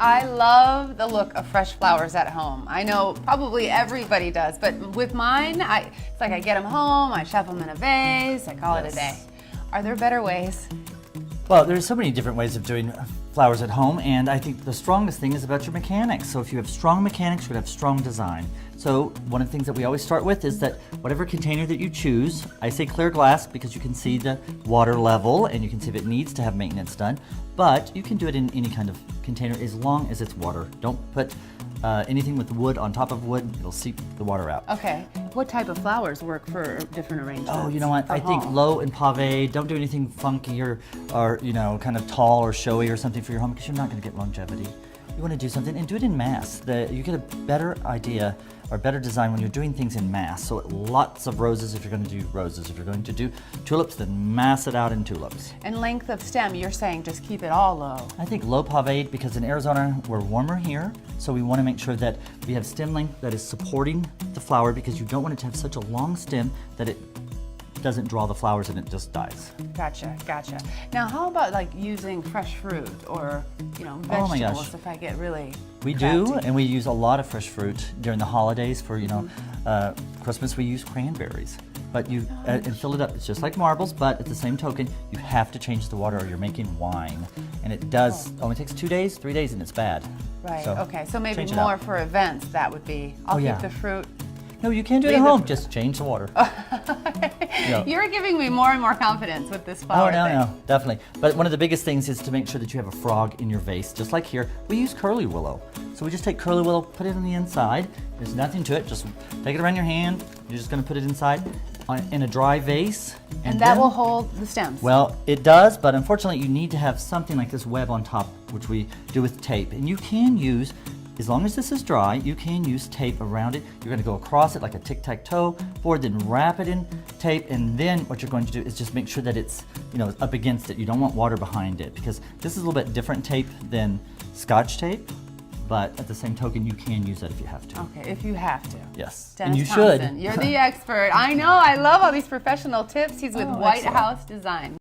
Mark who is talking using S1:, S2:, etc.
S1: I love the look of fresh flowers at home. I know probably everybody does, but with mine, it's like I get them home, I shove them in a vase, I call it a day. Are there better ways?
S2: Well, there's so many different ways of doing flowers at home, and I think the strongest thing is about your mechanics. So if you have strong mechanics, you're going to have strong design. So one of the things that we always start with is that whatever container that you choose, I say clear glass because you can see the water level and you can see if it needs to have maintenance done, but you can do it in any kind of container as long as it's water. Don't put anything with wood on top of wood, it'll seep the water out.
S1: Okay. What type of flowers work for different arrangements?
S2: Oh, you know what? I think low and pave. Don't do anything funky or kind of tall or showy or something for your home because you're not going to get longevity. You want to do something and do it in mass. You get a better idea or better design when you're doing things in mass. So lots of roses if you're going to do roses. If you're going to do tulips, then mass it out in tulips.
S1: And length of stem, you're saying just keep it all low.
S2: I think low paved because in Arizona we're warmer here, so we want to make sure that we have stem length that is supporting the flower because you don't want it to have such a long stem that it doesn't draw the flowers and it just dies.
S1: Gotcha. Now, how about like using fresh fruit or vegetables?
S2: Oh my gosh.
S1: If I get really
S2: We
S1: crafty?
S2: do, and we use a lot of fresh fruit during the holidays. For Christmas, we use cranberries. But and fill it up. It's just like marbles, but at the same token, you have to change the water or you're making wine, and it does only takes 2 days, 3 days, and it's bad.
S1: Right.
S2: So,
S1: okay. So maybe
S2: change it
S1: more
S2: out.
S1: for events. That would be. I'll keep the fruit.
S2: No, you can do it at
S1: Leave the
S2: home.
S1: fruit.
S2: Just change the water.
S1: You're giving me more and more confidence with this flower thing.
S2: No, definitely. But one of the biggest things is to make sure that you have a frog in your vase. Just like here, we use curly willow. So we just take curly willow, put it on the inside. There's nothing to it. Just take it around your hand. You're just going to put it inside in a dry vase.
S1: And that will hold the stems.
S2: Well, it does, but unfortunately you need to have something like this web on top, which we do with tape. And you can use, as long as this is dry, you can use tape around it. You're going to go across it like a tic-tac-toe board, then wrap it in tape, and then what you're going to do is just make sure that it's up against it. You don't want water behind it because this is a little bit different tape than Scotch tape, but at the same token, you can use that if you have to.
S1: Okay, if you have to.
S2: Yes,
S1: Dennis
S2: and you
S1: Thompson,
S2: should.
S1: You're the expert. I know. I love all these professional tips. He's with White
S2: excellent.
S1: House Design.